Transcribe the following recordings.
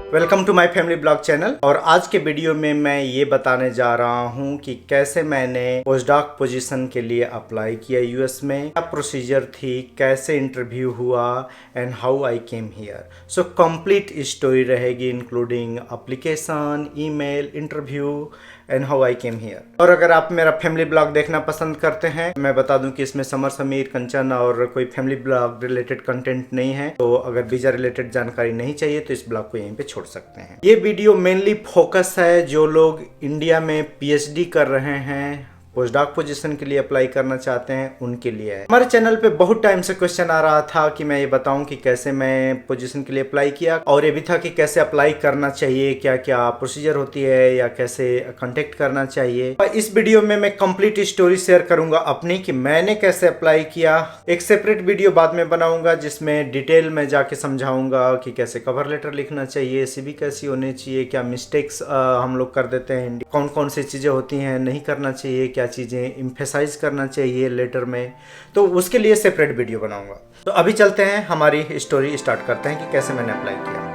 Welcome to my family blog channel. और आज के वीडियो में मैं ये बताने जा रहा हूँ कि कैसे मैंने पोस्टडॉक पोजीशन के लिए अप्लाई किया यूएस में, क्या प्रोसीजर थी, कैसे इंटरव्यू हुआ and how I came here. So complete story रहेगी including application, email, interview and how I came here. और अगर आप मेरा फैमिली ब्लॉग देखना पसंद करते हैं, मैं बता दूं कि इसमें समर, समीर, कंचन और कोई फैमिली ब्लॉग रिलेटेड कंटेंट नहीं है। तो अगर वीजा रिलेटेड जानकारी नहीं चाहिए तो इस ब्लॉग को यहीं पे छोड़ सकते हैं। ये वीडियो मेनली फोकस है जो लोग इंडिया में पीएचडी कर रहे हैं, पोस्टडॉक पोजीशन के लिए अप्लाई करना चाहते हैं, उनके लिए है। हमारे चैनल पे बहुत टाइम से क्वेश्चन आ रहा था कि मैं ये बताऊं कि कैसे मैं पोजीशन के लिए अप्लाई किया, और ये भी था कि कैसे अप्लाई करना चाहिए, क्या क्या प्रोसीजर होती है या कैसे कांटेक्ट करना चाहिए। इस वीडियो में मैं कंप्लीट स्टोरी शेयर करूंगा अपनी कि मैंने कैसे अप्लाई किया। एक सेपरेट वीडियो बाद में बनाऊंगा जिसमें डिटेल में जाके समझाऊंगा कि कैसे कवर लेटर लिखना चाहिए, सीवी कैसी होनी चाहिए, क्या मिस्टेक्स हम लोग कर देते हैं, कौन कौन सी चीजें होती हैं नहीं करना चाहिए, क्या चीज़ें इम्फेसाइज करना चाहिए लेटर में। तो उसके लिए सेपरेट वीडियो बनाऊंगा। तो अभी चलते हैं, हमारी स्टोरी स्टार्ट करते हैं कि कैसे मैंने अप्लाई किया।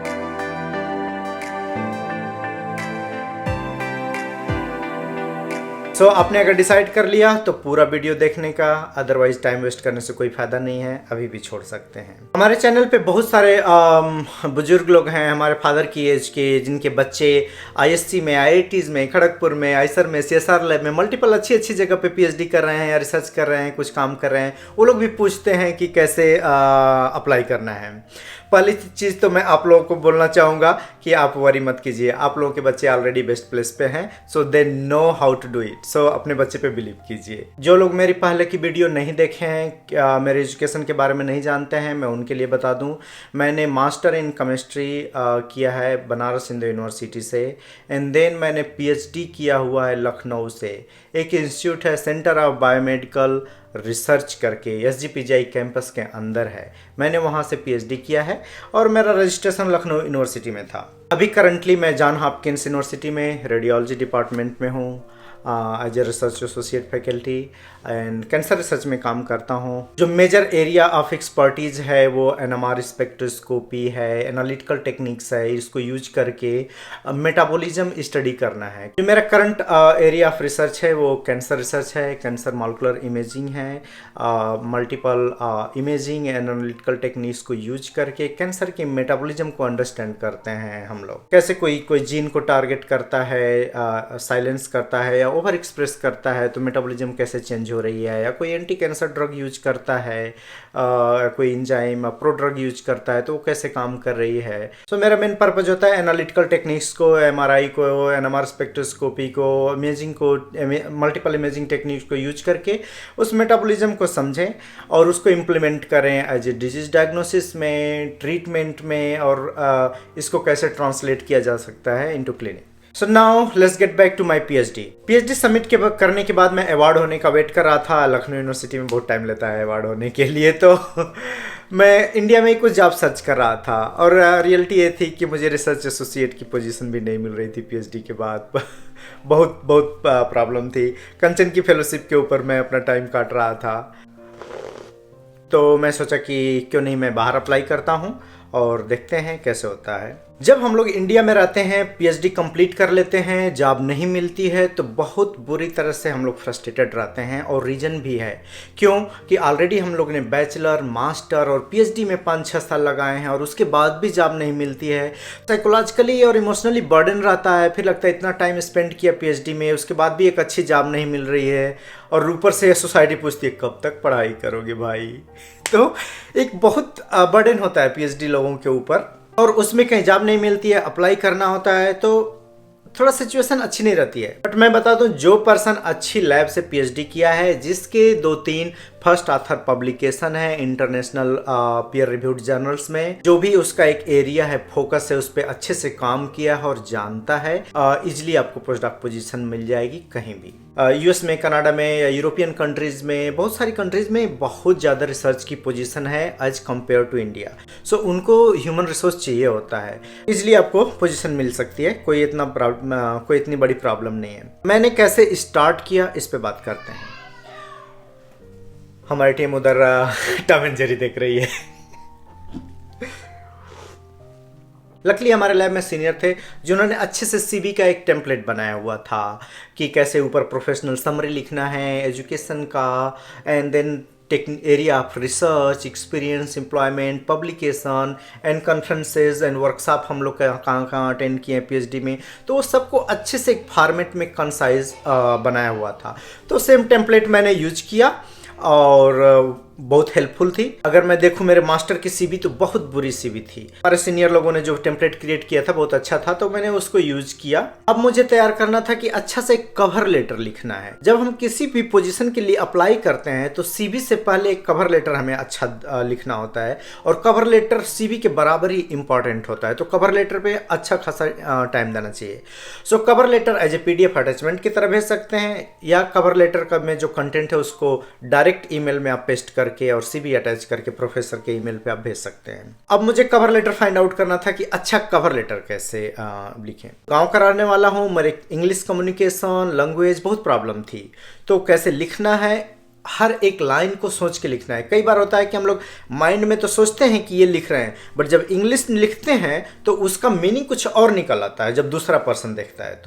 सो आपने अगर डिसाइड कर लिया तो पूरा वीडियो देखने का, अदरवाइज टाइम वेस्ट करने से कोई फायदा नहीं है, अभी भी छोड़ सकते हैं। हमारे चैनल पे बहुत सारे बुजुर्ग लोग हैं हमारे फादर की एज के, जिनके बच्चे आईएससी में, आईआईटीज में, खड़गपुर में, आईसर में, सीएसआर लैब में, मल्टीपल अच्छी अच्छी जगह पे पीएचडी कर रहे हैं या रिसर्च कर रहे हैं, कुछ काम कर रहे हैं। वो लोग भी पूछते हैं कि कैसे अप्लाई करना है। पहली चीज़ तो मैं आप लोगों को बोलना चाहूँगा कि आप वरी मत कीजिए, आप लोगों के बच्चे ऑलरेडी बेस्ट प्लेस पे हैं, so they know how to do it. So अपने बच्चे पे बिलीव कीजिए। जो लोग मेरी पहले की वीडियो नहीं देखे हैं, मेरे एजुकेशन के बारे में नहीं जानते हैं, मैं उनके लिए बता दूं, मैंने मास्टर इन केमिस्ट्री किया है बनारस हिंदू यूनिवर्सिटी से, एंड देन मैंने पीएचडी किया हुआ है लखनऊ से। एक इंस्टीट्यूट है सेंटर ऑफ बायोमेडिकल रिसर्च करके, एसजीपीजीआई कैंपस के अंदर है, मैंने वहाँ से पीएचडी किया है और मेरा रजिस्ट्रेशन लखनऊ यूनिवर्सिटी में था। अभी करंटली मैं जॉन हॉपकिंस यूनिवर्सिटी में रेडियोलॉजी डिपार्टमेंट में हूँ as a research associate faculty, and cancer research में काम करता हूँ। जो मेजर एरिया ऑफ एक्सपर्टीज है वो एनएमआर स्पेक्ट्रोस्कोपी है, एनालिटिकल टेक्निक्स है, इसको यूज करके मेटाबॉलिज्म स्टडी करना है। जो मेरा करंट एरिया ऑफ रिसर्च है वो कैंसर रिसर्च है, कैंसर मॉलिक्यूलर इमेजिंग है, multiple imaging and analytical techniques को यूज करके कैंसर के मेटाबॉलिज्म को अंडरस्टैंड करते हैं हम लोग। कैसे कोई जीन को टारगेट करता है, साइलेंस करता है या ओवर एक्सप्रेस करता है तो मेटाबॉलिज्म कैसे चेंज हो रही है, या कोई एंटी कैंसर ड्रग यूज करता है, कोई इंजाइम प्रो ड्रग यूज करता है तो वो कैसे काम कर रही है। सो मेरा मेन पर्पज होता है एनालिटिकल टेक्निक्स को, एमआरआई को, एनएमआर स्पेक्ट्रोस्कोपी को, इमेजिंग को, मल्टीपल इमेजिंग टेक्निक्स को यूज करके उस मेटाबॉलिज्म को समझें और उसको इम्प्लीमेंट करें एज ए डिजीज डायग्नोसिस में, ट्रीटमेंट में, और इसको कैसे ट्रांसलेट किया जा सकता है into clinic. So now let's get back to my PhD submit करने के बाद मैं अवार्ड होने का वेट कर रहा था। लखनऊ यूनिवर्सिटी में बहुत टाइम लेता है अवार्ड होने के लिए, तो मैं इंडिया में कुछ जॉब सर्च कर रहा था और रियलिटी ये थी कि मुझे रिसर्च एसोसिएट की पोजीशन भी नहीं मिल रही थी पीएचडी के बाद। बहुत प्रॉब्लम थी। कंचन की फेलोशिप के ऊपर मैं अपना टाइम काट रहा था, तो मैं सोचा कि क्यों नहीं मैं बाहर अप्लाई करता हूँ और देखते हैं कैसे होता है। जब हम लोग इंडिया में रहते हैं, पीएचडी कंप्लीट कर लेते हैं, जॉब नहीं मिलती है तो बहुत बुरी तरह से हम लोग फ्रस्ट्रेटेड रहते हैं, और रीज़न भी है क्यों कि ऑलरेडी हम लोग ने बैचलर, मास्टर और पीएचडी में 5-6 साल लगाए हैं और उसके बाद भी जॉब नहीं मिलती है। साइकोलॉजिकली और इमोशनली बर्डन रहता है, फिर लगता है इतना टाइम स्पेंड किया पीएचडी में, उसके बाद भी एक अच्छी जॉब नहीं मिल रही है, और ऊपर से सोसाइटी पूछती है कब तक पढ़ाई करोगे भाई। तो एक बहुत बर्डन होता है पीएचडी लोगों के ऊपर, और उसमें कहीं जॉब नहीं मिलती है, अप्लाई करना होता है तो थोड़ा सिचुएशन अच्छी नहीं रहती है। बट मैं बता दूं, जो पर्सन अच्छी लैब से पीएचडी किया है, जिसके 2-3 फर्स्ट ऑथर पब्लिकेशन है इंटरनेशनल पीयर रिव्यूड जर्नल्स में, जो भी उसका एक एरिया है, फोकस है, उस पर अच्छे से काम किया है और जानता है, इजिली आपको पोस्टडॉक पोजीशन मिल जाएगी कहीं भी। यूएस में, कनाडा में या यूरोपियन कंट्रीज में, बहुत सारी कंट्रीज में बहुत ज़्यादा रिसर्च की पोजीशन है एज कम्पेयर टू इंडिया। सो उनको ह्यूमन रिसोर्स चाहिए होता है, इजिली आपको पोजीशन मिल सकती है, कोई इतनी बड़ी प्रॉब्लम नहीं है। मैंने कैसे स्टार्ट किया इस पे बात करते हैं। हमारी टीम उधर टॉम एंड जेरी देख रही है। लकीली हमारे लैब में सीनियर थे जिन्होंने अच्छे से सीवी का एक टेम्पलेट बनाया हुआ था कि कैसे ऊपर प्रोफेशनल समरी लिखना है एजुकेशन का, and then area of research, experience, employment, publication and conferences and workshop हम लोग कहाँ कहाँ अटेंड किए हैं पीएचडी में। तो वो सबको अच्छे से एक फॉर्मेट में कंसाइज बनाया हुआ था। तो सेम टेम्पलेट मैंने यूज किया और बहुत हेल्पफुल थी। अगर मैं देखूं मेरे मास्टर की सीवी तो बहुत बुरी सीवी थी। हमारे सीनियर लोगों ने जो टेम्पलेट क्रिएट किया था बहुत अच्छा था, तो मैंने उसको यूज किया। अब मुझे तैयार करना था कि अच्छा से कवर लेटर लिखना है। जब हम किसी भी पोजीशन के लिए अप्लाई करते हैं तो सीवी से पहले एक कवर लेटर हमें अच्छा लिखना होता है, और कवर लेटर सीवी के बराबर ही इंपॉर्टेंट होता है। तो कवर लेटर पे अच्छा खासा टाइम देना चाहिए। So cover letter as a PDF attachment की तरह भेज सकते हैं, या कवर लेटर का में जो कंटेंट है उसको डायरेक्ट ईमेल में आप पेस्ट करके और सीवी अटैच करके प्रोफेसर के ईमेल पे आप भेज सकते हैं। अब मुझे कवर लेटर फाइंड आउट करना था कि अच्छा कवर लेटर कैसे लिखें। गांव का रहने वाला हूं, मेरे इंग्लिश कम्युनिकेशन लैंग्वेज बहुत प्रॉब्लम थी, तो कैसे लिखना है, हर एक लाइन को सोच के लिखना है। कई बार होता है कि हम लोग माइंड में तो सोचते हैं कि ये लिख रहे हैं, बट जब इंग्लिश लिखते हैं तो उसका मीनिंग कुछ और निकल आता है जब दूसरा पर्सन देखता है।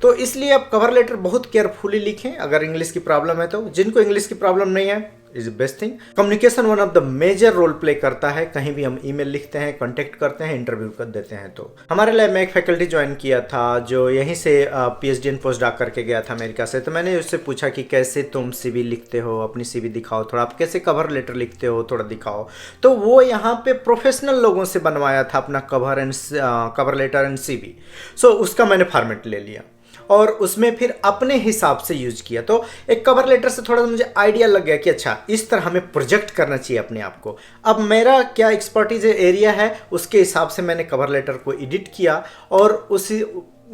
तो इसलिए आप कवर लेटर बहुत केयरफुली लिखें अगर इंग्लिश की प्रॉब्लम है तो। जिनको इंग्लिश की प्रॉब्लम नहीं है is best thing. Communication one of the major role play करता है। कहीं भी हम ईमेल लिखते हैं, कांटेक्ट करते हैं, इंटरव्यू कर देते हैं। तो हमारे लैब में एक फैकल्टी ज्वाइन किया था जो यहीं से PhD एंड पोस्ट डॉक करके गया था अमेरिका से। तो मैंने उससे पूछा कि कैसे तुम सीवी लिखते हो, अपनी सीवी दिखाओ थोड़ा, आप कैसे कवर लेटर लिखते हो थोड़ा दिखाओ। तो वो यहाँ पे प्रोफेशनल लोगों से बनवाया था अपना कवर लेटर एंड सीवी। सो उसका मैंने फॉर्मेट ले लिया और उसमें फिर अपने हिसाब से यूज किया। तो एक कवर लेटर से थोड़ा मुझे आइडिया लग गया कि अच्छा इस तरह हमें प्रोजेक्ट करना चाहिए अपने आप को। अब मेरा क्या एक्सपर्टीज एरिया है उसके हिसाब से मैंने कवर लेटर को एडिट किया और उसी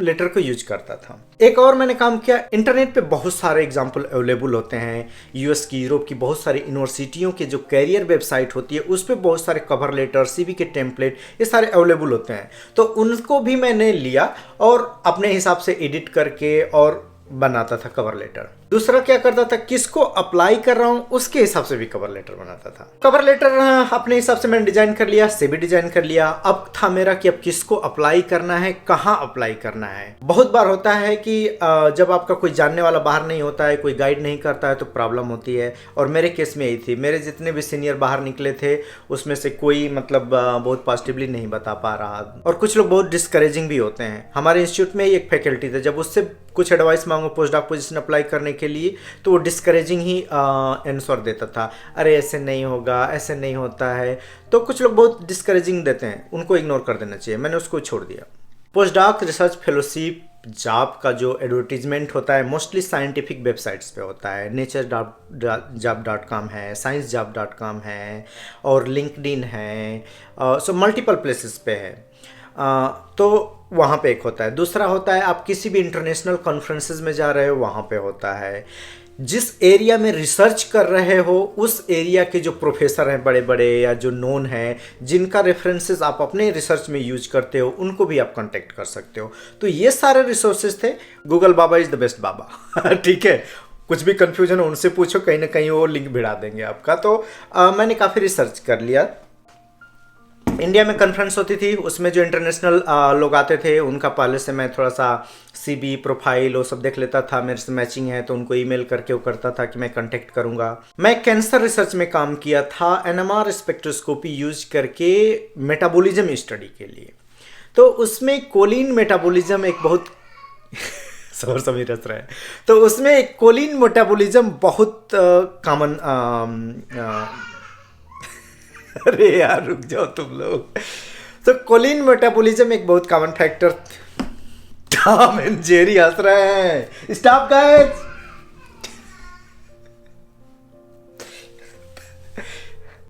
लेटर को यूज करता था। एक और मैंने काम किया, इंटरनेट पे बहुत सारे एग्जाम्पल अवेलेबल होते हैं। यूएस की, यूरोप की बहुत सारी यूनिवर्सिटियों के जो कैरियर वेबसाइट होती है उस पर बहुत सारे कवर लेटर, सीवी के टेम्पलेट ये सारे अवेलेबल होते हैं। तो उनको भी मैंने लिया और अपने हिसाब से एडिट करके और बनाता था कवर लेटर। दूसरा क्या करता था, किसको अप्लाई कर रहा हूं उसके हिसाब से भी कवर लेटर बनाता था। कवर लेटर अपने हिसाब से मैंने डिजाइन कर लिया, सीवी डिजाइन कर लिया। अब था मेरा कि अब किसको अप्लाई करना है, कहाँ अप्लाई करना है। बहुत बार होता है कि जब आपका कोई जानने वाला बाहर नहीं होता है, कोई गाइड नहीं करता है तो प्रॉब्लम होती है। और मेरे केस में यही थी। मेरे जितने भी सीनियर बाहर निकले थे उसमें से कोई मतलब बहुत पॉजिटिवली नहीं बता पा रहा, और कुछ लोग बहुत डिस्करेजिंग भी होते हैं। हमारे इंस्टीट्यूट में एक फैकल्टी थे, जब उससे कुछ एडवाइस मांगो पोस्ट डॉक पोजीशन अप्लाई करने के लिए तो वो डिस्करेजिंग ही आंसर देता था। अरे ऐसे नहीं होगा, ऐसे नहीं होता है। तो कुछ लोग बहुत डिस्करेजिंग देते हैं, उनको इग्नोर कर देना चाहिए। मैंने उसको छोड़ दिया। Post doc, research fellowship, job का जो एडवर्टीजमेंट होता है मोस्टली साइंटिफिक वेबसाइट्स पे होता है। nature.job.com है, sciencejob.com है और लिंक्डइन है। सो मल्टीपल प्लेसेस पे है। तो वहाँ पे एक होता है। दूसरा होता है आप किसी भी इंटरनेशनल कॉन्फ्रेंसेस में जा रहे हो वहाँ पे होता है। जिस एरिया में रिसर्च कर रहे हो उस एरिया के जो प्रोफेसर हैं बड़े बड़े या जो नोन हैं, जिनका रेफरेंसेस आप अपने रिसर्च में यूज करते हो, उनको भी आप कांटेक्ट कर सकते हो। तो ये सारे रिसोर्सेज थे। गूगल बाबा इज़ द बेस्ट बाबा ठीक है, कुछ भी कन्फ्यूजन हो उनसे पूछो, कहीं ना कहीं वो लिंक भिड़ा देंगे आपका। तो मैंने काफ़ी रिसर्च कर लिया। इंडिया में कॉन्फ्रेंस होती थी, उसमें जो इंटरनेशनल लोग आते थे उनका पहले से मैं थोड़ा सा सीवी प्रोफाइल वो सब देख लेता था। मेरे से मैचिंग है तो उनको ईमेल करके वो करता था कि मैं कांटेक्ट करूंगा। मैं कैंसर रिसर्च में काम किया था NMR स्पेक्ट्रोस्कोपी यूज करके मेटाबॉलिज्म स्टडी के लिए। तो उसमें कोलिन मेटाबॉलिज्म एक बहुत सबर समझ रहा है। तो उसमें एक कोलिन मेटाबॉलिज्म बहुत कॉमन अरे यार रुक जाओ तुम लोग। तो कोलिन मेटाबॉलिज्म एक बहुत common factor. Tom and Jerry हंस रहे हैं। Stop guys.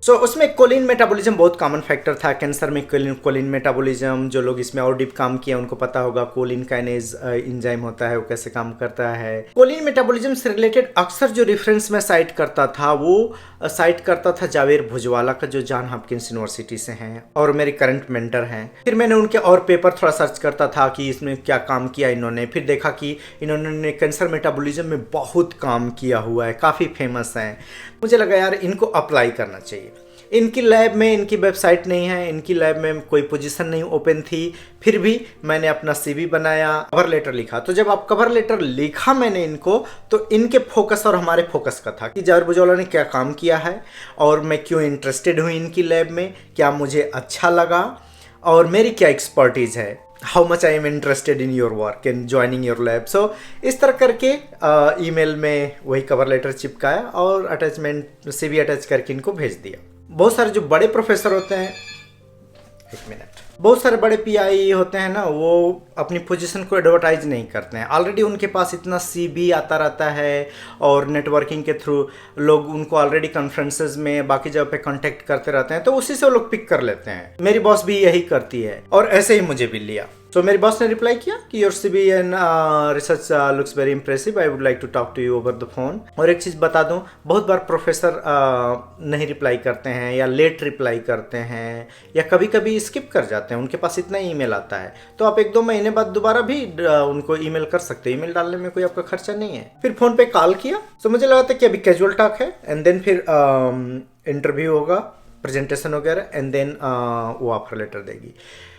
सो उसमें कोलिन मेटाबॉलिज्म बहुत कॉमन फैक्टर था। कैंसर में कोलिन मेटाबॉलिज्म, जो लोग इसमें और डीप काम किया उनको पता होगा कोलिन काइनेज एंजाइम होता है, वो कैसे काम करता है। कोलिन मेटाबॉलिज्म से रिलेटेड अक्सर जो रेफरेंस में साइट करता था वो साइट करता था जावेर भुजवाला का, जो जॉन हॉपकिंस यूनिवर्सिटी से हैं और मेरे करंट मेंटर हैं। फिर मैंने उनके और पेपर थोड़ा सर्च करता था कि इसमें क्या काम किया इन्होंने। फिर देखा कि इन्होंने कैंसर मेटाबॉलिज्म में बहुत काम किया हुआ है, काफ़ी फेमस हैं। मुझे लगा यार इनको अप्लाई करना चाहिए। इनकी लैब में इनकी वेबसाइट नहीं है, इनकी लैब में कोई पोजीशन नहीं ओपन थी, फिर भी मैंने अपना CV बनाया, कवर लेटर लिखा। तो जब आप कवर लेटर लिखा मैंने इनको, तो इनके फोकस और हमारे फोकस का था कि जावेद बुजवाला ने क्या काम किया है और मैं क्यों इंटरेस्टेड हूँ इनकी लैब में, क्या मुझे अच्छा लगा और मेरी क्या एक्सपर्टीज़ है, how much I am interested in your work in joining your lab. So इस तरह करके ईमेल में वही कवर लेटर चिपकाया और अटैचमेंट CV अटैच करके इनको भेज दिया। बहुत सारे जो बड़े प्रोफेसर होते हैं, एक मिनट, बहुत सारे बड़े PI होते हैं ना, वो अपनी पोजीशन को एडवर्टाइज नहीं करते हैं। ऑलरेडी उनके पास इतना CV आता रहता है और नेटवर्किंग के थ्रू लोग उनको ऑलरेडी कॉन्फ्रेंसेज में बाकी जगह पे कांटेक्ट करते रहते हैं, तो उसी से वो लोग पिक कर लेते हैं। मेरी बॉस भी यही करती है और ऐसे ही मुझे भी लिया। तो मेरी बॉस ने रिप्लाई किया कि your CV and research looks very impressive, I would like to talk to you over the phone. और एक चीज़ बता दूं, बहुत बार प्रोफेसर नहीं रिप्लाई करते हैं या लेट रिप्लाई करते हैं या कभी कभी स्किप कर जाते हैं, उनके पास इतना ईमेल आता है। तो आप 1-2 महीने बाद दोबारा भी उनको ईमेल कर सकते हैं, ईमेल डालने में कोई आपका खर्चा नहीं है। फिर फ़ोन पे कॉल किया, तो मुझे लगा था कि अभी कैजुअल टॉक है एंड देन फिर इंटरव्यू होगा, प्रेजेंटेशन वगैरह एंड देन वो ऑफर लेटर देगी।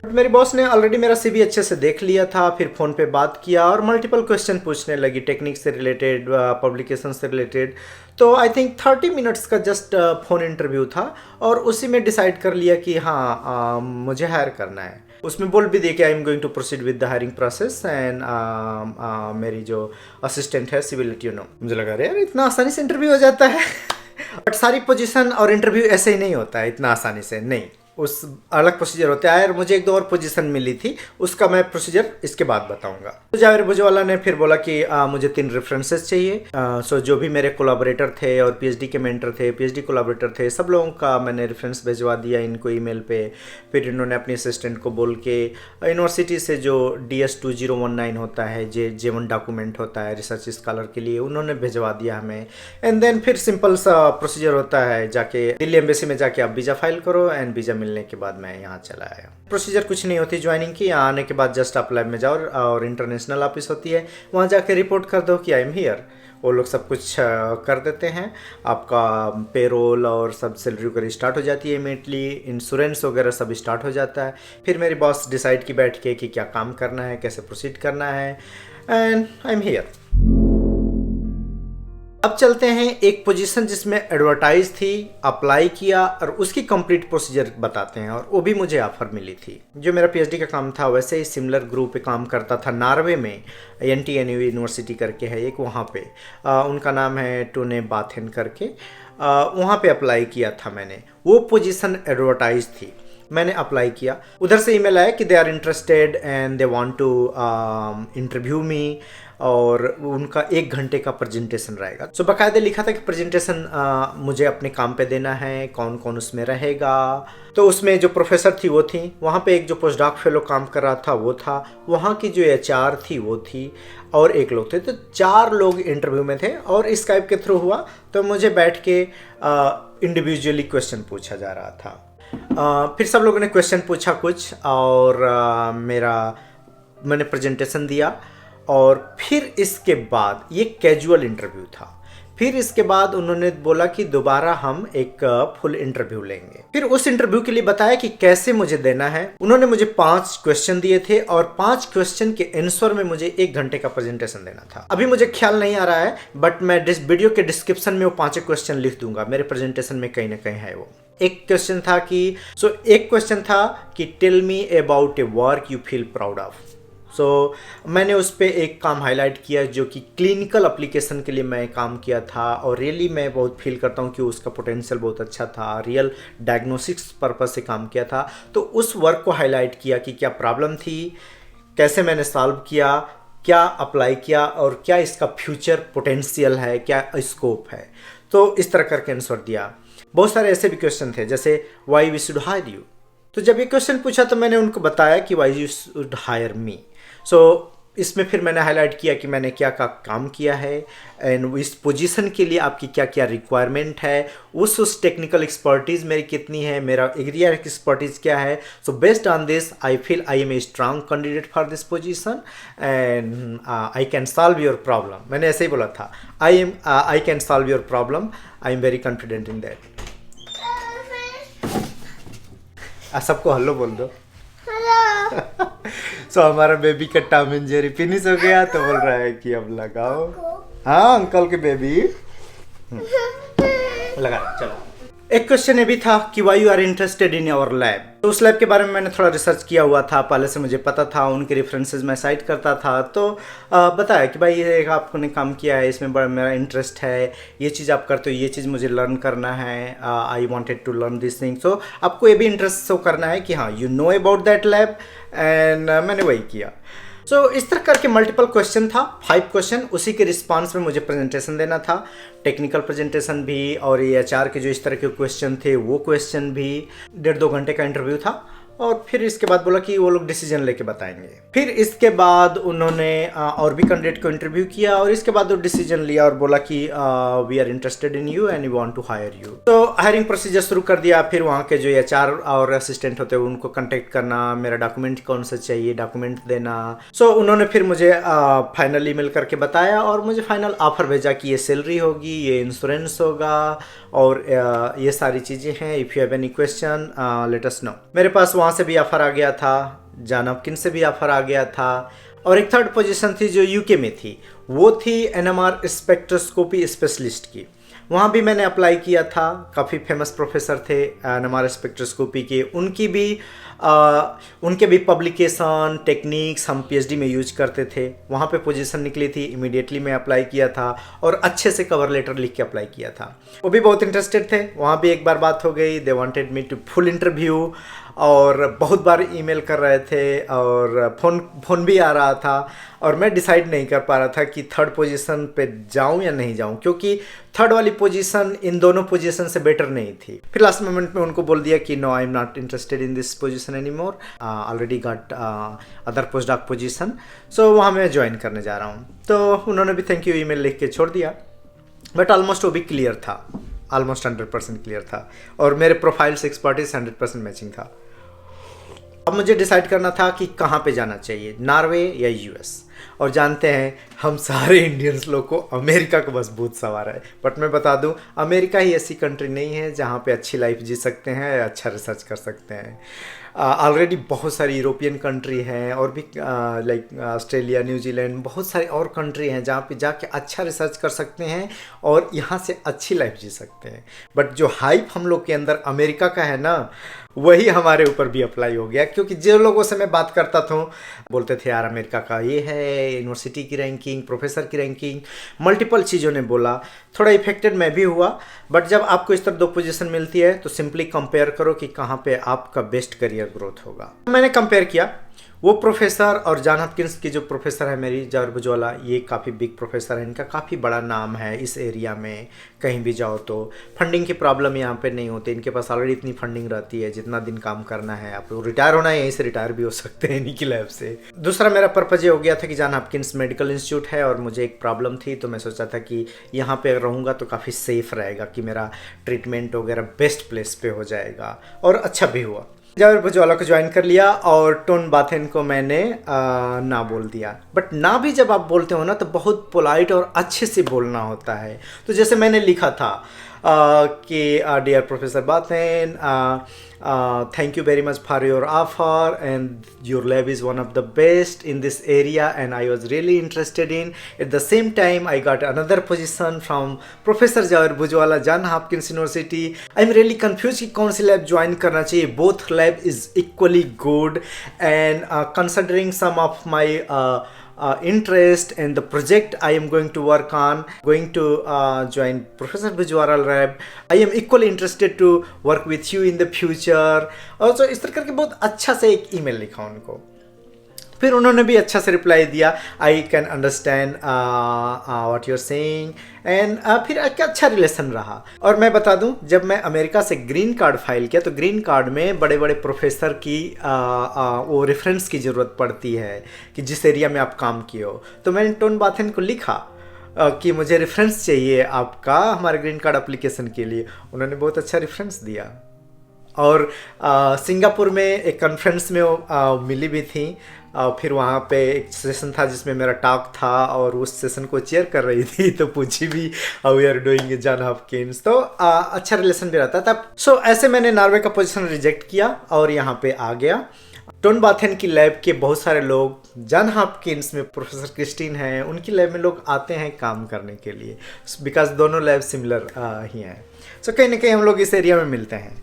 मेरी बॉस ने ऑलरेडी मेरा CV अच्छे से देख लिया था, फिर फ़ोन पे बात किया और मल्टीपल क्वेश्चन पूछने लगी, टेक्निक से रिलेटेड, पब्लिकेशन से रिलेटेड। तो आई थिंक 30 मिनट्स का जस्ट फ़ोन इंटरव्यू था और उसी में डिसाइड कर लिया कि हाँ मुझे हायर करना है। उसमें बोल भी दिया कि I am going to proceed with the hiring process and मेरी जो असिस्टेंट है she will let you know. मुझे लगा अरे यार इतना आसानी से इंटरव्यू हो जाता है। बट सारी पोजीशन और इंटरव्यू ऐसे ही नहीं होता है इतना आसानी से, नहीं, उस अलग प्रोसीजर होता है। और मुझे 1-2 और पोजीशन मिली थी, उसका मैं प्रोसीजर इसके बाद बताऊंगा। तो जावेद बुजवाला ने फिर बोला कि मुझे 3 रेफरेंसेस चाहिए। सो जो भी मेरे कोलैबोरेटर थे और PhD के मेंटर थे, PhD कोलैबोरेटर थे, सब लोगों का मैंने रेफरेंस भिजवा दिया इनको ईमेल पे। फिर इन्होंने अपनी असिस्टेंट को बोल के यूनिवर्सिटी से जो DS 2019 होता है, J1 डॉक्यूमेंट होता है रिसर्च स्कॉलर के लिए, उन्होंने भिजवा दिया हमें। एंड देन फिर सिंपल सा प्रोसीजर होता है, जाके दिल्ली एम्बेसी में जाके आप वीज़ा फाइल करो एंड वीज़ा मिलने के बाद मैं यहाँ चला आया। प्रोसीजर कुछ नहीं होती ज्वाइनिंग की, यहाँ आने के बाद जस्ट आप लैब में जाओ और इंटरनेशनल ऑफिस होती है, वहाँ जाके रिपोर्ट कर दो कि आई एम हियर। वो लोग सब कुछ कर देते हैं, आपका पेरोल और सब सैलरी वगैरह स्टार्ट हो जाती है इमीडिएटली, इंश्योरेंस वगैरह सब स्टार्ट हो जाता है। फिर मेरी बॉस डिसाइड की बैठ के कि क्या काम करना है, कैसे प्रोसीड करना है, एंड आई एम हियर। अब चलते हैं एक पोजीशन जिसमें एडवर्टाइज थी, अप्लाई किया और उसकी कंप्लीट प्रोसीजर बताते हैं। और वो भी मुझे ऑफर मिली थी। जो मेरा PhD का काम था वैसे ही सिमिलर ग्रुप पे काम करता था नॉर्वे में, NTNU यूनिवर्सिटी करके है एक, वहाँ पे उनका नाम है टूने बाथेन करके, वहाँ पे अप्लाई किया था मैंने। वो पोजीशन एडवर्टाइज थी, मैंने अप्लाई किया। उधर से ईमेल आया कि they are interested and they want to interview me, और उनका 1 घंटे का प्रेजेंटेशन रहेगा। सो बाकायदे लिखा था कि प्रेजेंटेशन मुझे अपने काम पे देना है, कौन कौन उसमें रहेगा। तो उसमें जो प्रोफेसर थी वो थी, वहाँ पे एक जो पोस्ट डॉक फेलो काम कर रहा था वो था, वहाँ की जो HR थी वो थी और एक लोग थे। तो 4 लोग इंटरव्यू में थे और स्काइप के थ्रू हुआ। तो मुझे बैठ के इंडिविजुअली क्वेश्चन पूछा जा रहा था। फिर सब लोगों ने क्वेश्चन पूछा कुछ और मैंने प्रेजेंटेशन दिया। और फिर इसके बाद ये कैजुअल इंटरव्यू था। फिर इसके बाद उन्होंने बोला कि दोबारा हम एक फुल इंटरव्यू लेंगे। फिर उस इंटरव्यू के लिए बताया कि कैसे मुझे देना है। उन्होंने मुझे 5 क्वेश्चन दिए थे और 5 क्वेश्चन के आंसर में मुझे 1 घंटे का प्रेजेंटेशन देना था। अभी मुझे ख्याल नहीं आ रहा है, बट मैं वीडियो के डिस्क्रिप्शन में वो 5 क्वेश्चन लिख दूंगा, मेरे प्रेजेंटेशन में कहीं ना कहीं है वो। एक क्वेश्चन था कि एक क्वेश्चन था कि tell me about a work you feel proud of. मैंने उस पर एक काम हाईलाइट किया जो कि क्लिनिकल एप्लीकेशन के लिए मैं काम किया था और रियली मैं बहुत फील करता हूँ कि उसका पोटेंशियल बहुत अच्छा था, रियल डायग्नोस्टिक्स पर्पस से काम किया था। तो उस वर्क को हाईलाइट किया कि क्या प्रॉब्लम थी, कैसे मैंने सॉल्व किया, क्या अप्लाई किया और क्या इसका फ्यूचर पोटेंशियल है, क्या स्कोप है। तो इस तरह करके आंसर दिया। बहुत सारे ऐसे भी क्वेश्चन थे जैसे why we should hire you. तो जब ये क्वेश्चन पूछा तो मैंने उनको बताया कि why you should hire me. इसमें फिर मैंने हाईलाइट किया कि मैंने क्या काम किया है एंड इस पोजीशन के लिए आपकी क्या क्या रिक्वायरमेंट है, उस टेक्निकल एक्सपर्टीज़ मेरी कितनी है, मेरा एरिया एक्सपर्टीज़ क्या है। So based on this I feel I am a strong candidate for this position and I can solve your problem. मैंने ऐसे ही बोला था, I can solve your problem, I am very confident in that. सबको hello बोल दो। Hello. सो हमारा baby का टॉम एंड जेरी फिनिश हो गया तो बोल रहा है कि अब लगाओ। हाँ अंकल के बेबी लगा रहे, चलो। एक क्वेश्चन ये भी था कि why you are interested in your lab. तो उस लैब के बारे में मैंने थोड़ा रिसर्च किया हुआ था, पहले से मुझे पता था, उनके रेफरेंसेस मैं साइट करता था। तो बताया कि भाई ये आपने काम किया है, इसमें बड़ा मेरा इंटरेस्ट है, ये चीज़ आप करते हो, ये चीज़ मुझे लर्न करना है, I wanted to learn this thing. So आपको ये भी इंटरेस्ट शो करना है कि हाँ you know about that lab, and मैंने वही किया। सो इस तरह करके मल्टीपल क्वेश्चन था, 5 क्वेश्चन, उसी के रिस्पांस में मुझे प्रेजेंटेशन देना था, टेक्निकल प्रेजेंटेशन भी, और ये एचआर के जो इस तरह के क्वेश्चन थे वो क्वेश्चन भी। 1.5-2 घंटे का इंटरव्यू था, और फिर इसके बाद बोला कि वो लोग डिसीजन लेके बताएंगे। फिर इसके बाद उन्होंने और भी कैंडिडेट को इंटरव्यू किया, और इसके बाद वो डिसीजन लिया और बोला कि we are interested in you and we want to hire you. तो हायरिंग प्रोसीजर शुरू कर दिया। फिर वहाँ के जो एचआर और असिस्टेंट होते हैं उनको कांटेक्ट करना, मेरा डॉक्यूमेंट कौन सा चाहिए, डॉक्यूमेंट देना। सो उन्होंने फिर मुझे फाइनल ईमेल करके बताया, और मुझे फाइनल ऑफर भेजा कि ये सैलरी होगी, ये इंश्योरेंस होगा, और ये सारी चीज़ें हैं। If you have any question let us know. मेरे पास वहाँ से भी ऑफर आ गया था, जॉन हॉपकिंस से भी ऑफर आ गया था, और एक थर्ड पोजीशन थी जो यूके में थी, वो थी एनएमआर स्पेक्ट्रोस्कोपी स्पेशलिस्ट की। वहाँ भी मैंने अप्लाई किया था। काफ़ी फेमस प्रोफेसर थे एनएमआर स्पेक्ट्रोस्कोपी के, उनके भी पब्लिकेशन टेक्निक्स हम पीएचडी में यूज करते थे। वहाँ पे पोजीशन निकली थी, इमीडिएटली मैं अप्लाई किया था, और अच्छे से कवर लेटर लिख के अप्लाई किया था। वो भी बहुत इंटरेस्टेड थे। वहाँ भी एक बार बात हो गई, they wanted me to full interview, और बहुत बार ईमेल कर रहे थे, और फ़ोन भी आ रहा था, और मैं डिसाइड नहीं कर पा रहा था कि थर्ड पोजीशन पे जाऊं या नहीं जाऊं, क्योंकि थर्ड वाली पोजीशन इन दोनों पोजीशन से बेटर नहीं थी। फिर लास्ट मोमेंट में उनको बोल दिया कि no I am not interested in this position any more, already got other post doc position, so वहाँ मैं ज्वाइन करने जा रहा हूँ। तो उन्होंने भी थैंक यू ईमेल लिख के छोड़ दिया, बट ऑलमोस्ट वो भी क्लियर था, ऑलमोस्ट 100% क्लियर था, और मेरे प्रोफाइल से एक्सपर्टीज 100% मैचिंग था। अब मुझे डिसाइड करना था कि कहाँ पे जाना चाहिए, नॉर्वे या यूएस। और जानते हैं हम सारे इंडियंस लोग को अमेरिका का बस भूत सवार है, बट मैं बता दूं अमेरिका ही ऐसी कंट्री नहीं है जहाँ पे अच्छी लाइफ जी सकते हैं, अच्छा रिसर्च कर सकते हैं। ऑलरेडी बहुत सारी यूरोपियन कंट्री हैं, और भी लाइक ऑस्ट्रेलिया, न्यूजीलैंड, बहुत सारी और कंट्री हैं जहाँ पे जाके अच्छा रिसर्च कर सकते हैं और यहाँ से अच्छी लाइफ जी सकते हैं। बट जो हाइप हम लोग के अंदर अमेरिका का है ना, वही हमारे ऊपर भी अप्लाई हो गया। क्योंकि जो लोगों से मैं बात करता था बोलते थे यार अमेरिका का ये है, यूनिवर्सिटी की रैंकिंग, प्रोफेसर की रैंकिंग, मल्टीपल चीज़ों ने बोला। थोड़ा इफेक्टेड मैं भी हुआ, बट जब आपको इस तरह 2 पोजीशन मिलती है तो सिंपली कंपेयर करो कि कहाँ पे आपका बेस्ट करियर ग्रोथ होगा। मैंने कंपेयर किया, वो प्रोफेसर और जॉन हॉपकिंस की जो प्रोफेसर है मेरी जॉर्ज बुजवाला, ये काफ़ी बिग प्रोफेसर है, इनका काफ़ी बड़ा नाम है इस एरिया में। कहीं भी जाओ तो फंडिंग की प्रॉब्लम यहाँ पे नहीं होती, इनके पास ऑलरेडी इतनी फंडिंग रहती है, जितना दिन काम करना है, आपको रिटायर होना है यहीं से रिटायर भी हो सकते हैं इन्हीं की लैब से। दूसरा मेरा पर्पज ये हो गया था कि जॉन हॉपकिंस मेडिकल इंस्टीट्यूट है और मुझे एक प्रॉब्लम थी, तो मैं सोचा था कि यहाँ पे रहूँगा तो काफ़ी सेफ रहेगा, कि मेरा ट्रीटमेंट वगैरह बेस्ट प्लेस पे हो जाएगा, और अच्छा भी हुआ। जॉर्ज बुजवाला को ज्वाइन कर लिया और टोन बाथेन को मैंने ना बोल दिया। बट ना भी जब आप बोलते हो ना तो बहुत पोलाइट और अच्छे से बोलना होता है। तो जैसे मैंने लिखा था कि dear professor Bathen, thank you very much for your offer, and your lab is one of the best in this area and I was really interested in. At the same time I got another position from Professor Jawahar Bujwala, John Hopkins University. I'm really confused कि कौन सी lab join करना चाहिए. Both lab is equally good, and considering some of my interest and the project I am going to work on, going to join Professor Bujwala lab. I am equally interested to work with you in the future. Also इस तरह करके बहुत अच्छा से एक email लिखा उनको। फिर उन्होंने भी अच्छा से रिप्लाई दिया, I can understand what you are saying, and फिर एक अच्छा रिलेशन रहा। और मैं बता दूं, जब मैं अमेरिका से ग्रीन कार्ड फाइल किया तो ग्रीन कार्ड में बड़े बड़े प्रोफेसर की वो रेफरेंस की ज़रूरत पड़ती है कि जिस एरिया में आप काम किए हो। तो मैंने टोन बाथेन को लिखा कि मुझे रेफरेंस चाहिए आपका हमारे ग्रीन कार्ड एप्लीकेशन के लिए। उन्होंने बहुत अच्छा रेफरेंस दिया। और सिंगापुर में एक कॉन्फ्रेंस में मिली भी थी, और फिर वहाँ पे एक सेशन था जिसमें मेरा टॉक था और उस सेशन को चेयर कर रही थी, तो पूछी भी we are doing John Hopkins, तो अच्छा रिलेशन भी रहता था। सो ऐसे मैंने नॉर्वे का पोजीशन रिजेक्ट किया और यहाँ पे आ गया। टोनबाथेन की लैब के बहुत सारे लोग, जॉन हॉपकिंस में प्रोफेसर क्रिस्टीन हैं, उनकी लैब में लोग आते हैं काम करने के लिए, बिकॉज दोनों लैब सिमिलर ही हैं। सो कहीं ना कहीं हम लोग इस एरिया में मिलते हैं।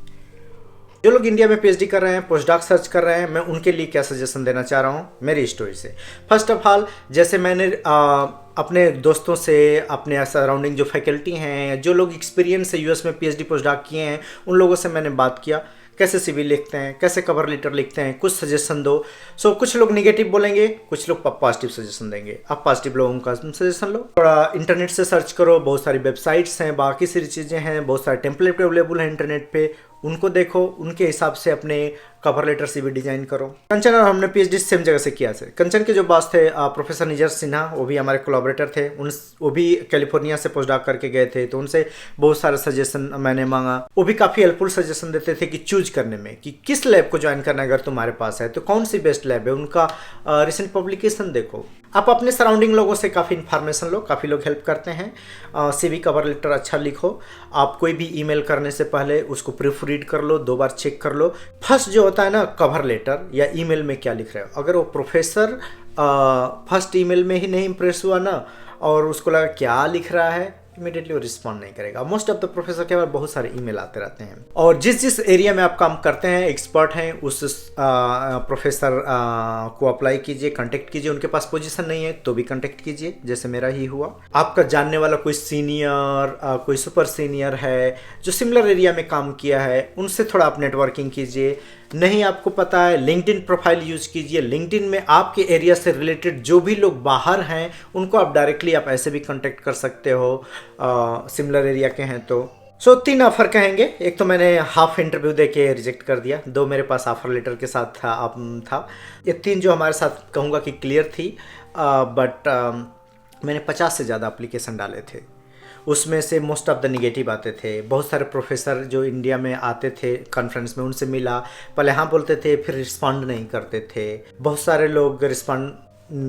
जो लोग इंडिया में पीएचडी कर रहे हैं, पोस्टडॉक सर्च कर रहे हैं, मैं उनके लिए क्या सजेशन देना चाह रहा हूँ मेरी स्टोरी से। फर्स्ट ऑफ ऑल, जैसे मैंने अपने दोस्तों से, अपने सराउंडिंग जो फैकल्टी हैं, जो लोग एक्सपीरियंस है यूएस में पीएचडी पोस्टडॉक किए हैं, उन लोगों से मैंने बात किया कैसे सीवी लिखते हैं, कैसे कवर लेटर लिखते हैं, कुछ सजेशन दो। सो कुछ लोग निगेटिव बोलेंगे, कुछ लोग पॉजिटिव सजेशन देंगे। आप पॉजिटिव लोगों का सजेशन लो, थोड़ा इंटरनेट से सर्च करो, बहुत सारी वेबसाइट्स हैं, बाकी सारी चीज़ें हैं, बहुत सारे टेम्पलेट अवेलेबल हैं इंटरनेट पे, उनको देखो, उनके हिसाब से अपने कवर लेटर सीवी डिजाइन करो। कंचन और हमने पीएचडी सेम जगह से किया है। कंचन के जो बॉस थे प्रोफेसर निजर सिन्हा, वो भी हमारे कोलैबोरेटर थे, वो भी कैलिफोर्निया से पोस्टडॉक करके गए थे, तो उनसे बहुत सारे सजेशन मैंने मांगा। वो भी काफ़ी हेल्पफुल सजेशन देते थे कि चूज करने में कि किस लैब को ज्वाइन करना है। अगर तुम्हारे पास है तो कौन सी बेस्ट लैब है, उनका रिसेंट पब्लिकेशन देखो। आप अपने सराउंडिंग लोगों से काफ़ी इन्फॉर्मेशन लो, काफ़ी लोग हेल्प करते हैं। सीवी कवर लेटर अच्छा लिखो। आप कोई भी ईमेल करने से पहले उसको प्रूफ रीड कर लो, 2 बार चेक कर लो। फर्स्ट जो होता है ना, कवर लेटर या ईमेल में क्या लिख रहे हो, अगर वो प्रोफेसर फर्स्ट ईमेल में ही नहीं इम्प्रेस हुआ ना और उसको लगा क्या लिख रहा है, इमीडिएटली वो रिस्पॉन्ड नहीं करेगा। मोस्ट ऑफ द प्रोफेसर के बाद बहुत सारे ईमेल आते रहते हैं, और जिस एरिया में आप काम करते हैं, एक्सपर्ट हैं, उस प्रोफेसर को अप्लाई कीजिए, कांटेक्ट कीजिए। उनके पास पोजीशन नहीं है तो भी कांटेक्ट कीजिए, जैसे मेरा ही हुआ। आपका जानने वाला कोई सीनियर, कोई सुपर सीनियर है जो सिमिलर एरिया में काम किया है, उनसे थोड़ा आप नेटवर्किंग कीजिए। नहीं आपको पता है, लिंक्डइन प्रोफाइल यूज कीजिए। लिंक्डइन में आपके एरिया से रिलेटेड जो भी लोग बाहर हैं, उनको आप डायरेक्टली आप ऐसे भी कांटेक्ट कर सकते हो, सिमिलर एरिया के हैं तो। सो 3 ऑफर कहेंगे। एक तो मैंने हाफ इंटरव्यू देके रिजेक्ट कर दिया, 2 मेरे पास ऑफर लेटर के साथ था। ये 3 जो हमारे साथ कहूँगा कि क्लियर थी, बट मैंने 50 से ज़्यादा एप्लीकेशन डाले थे। उसमें से मोस्ट ऑफ द निगेटिव आते थे। बहुत सारे प्रोफेसर जो इंडिया में आते थे कॉन्फ्रेंस में, उनसे मिला, पहले हाँ बोलते थे, फिर रिस्पॉन्ड नहीं करते थे। बहुत सारे लोग रिस्पॉन्ड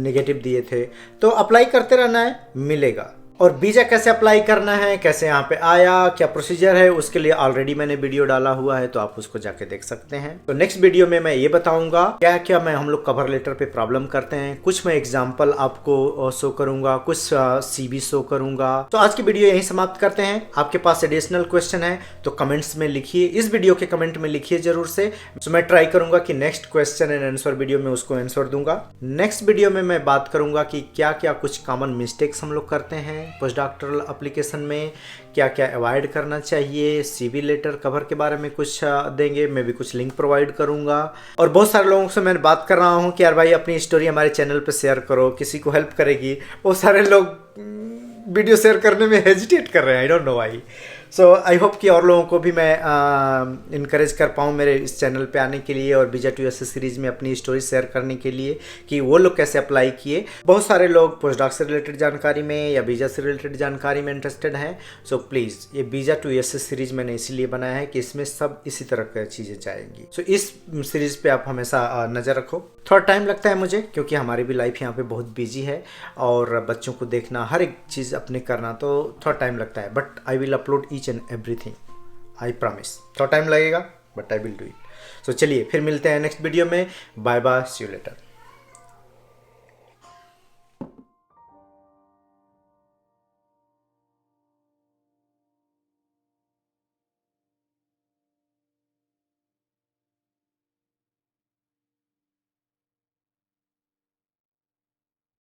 निगेटिव दिए थे। तो अप्लाई करते रहना है, मिलेगा। और वीज़ा कैसे अप्लाई करना है, कैसे यहाँ पे आया, क्या प्रोसीजर है, उसके लिए ऑलरेडी मैंने वीडियो डाला हुआ है, तो आप उसको जाके देख सकते हैं। तो नेक्स्ट वीडियो में मैं ये बताऊंगा क्या क्या हम लोग कवर लेटर पे प्रॉब्लम करते हैं। कुछ मैं एग्जांपल आपको शो करूंगा, कुछ सीवी शो करूंगा। तो आज की वीडियो यहीं समाप्त करते हैं। आपके पास एडिशनल क्वेश्चन है तो कमेंट्स में लिखिए, इस वीडियो के कमेंट में लिखिए जरूर से। तो मैं ट्राई करूंगा कि next question and answer video में उसको आंसर दूंगा। नेक्स्ट वीडियो में मैं बात करूंगा कि क्या क्या कुछ कॉमन मिस्टेक्स हम लोग करते हैं पोस्ट डॉक्टरल एप्लीकेशन में, क्या क्या अवॉइड करना चाहिए, सीवी लेटर कवर के बारे में कुछ देंगे, मैं भी कुछ लिंक प्रोवाइड करूंगा। और बहुत सारे लोगों से मैं बात कर रहा हूं कि यार भाई अपनी स्टोरी हमारे चैनल पे शेयर करो, किसी को हेल्प करेगी। बहुत सारे लोग वीडियो शेयर करने में हेजिटेट कर रहे हैं, I don't know why. So I hope कि और लोगों को भी मैं इनकरेज कर पाऊँ मेरे इस चैनल पे आने के लिए और वीज़ा टू यूएसए सीरीज़ में अपनी स्टोरी शेयर करने के लिए कि वो लोग कैसे अप्लाई किए। बहुत सारे लोग पोस्टडॉक से रिलेटेड जानकारी में या वीज़ा से रिलेटेड जानकारी में इंटरेस्टेड हैं। सो प्लीज़, ये वीज़ा टू यूएसए सीरीज़ मैंने इसीलिए बनाया है कि इसमें सब इसी तरह की चीज़ें जाएंगी। सो इस सीरीज़ पर आप हमेशा नज़र रखो। थोड़ा टाइम लगता है मुझे, क्योंकि हमारी भी लाइफ यहाँ पे बहुत बिजी है और बच्चों को देखना, हर एक चीज़ अपने करना, तो थोड़ा टाइम लगता है। But I will upload each and everything, I promise. थोड़ा टाइम लगेगा but I will do it. So चलिए फिर मिलते हैं नेक्स्ट वीडियो में। Bye bye, see you letter.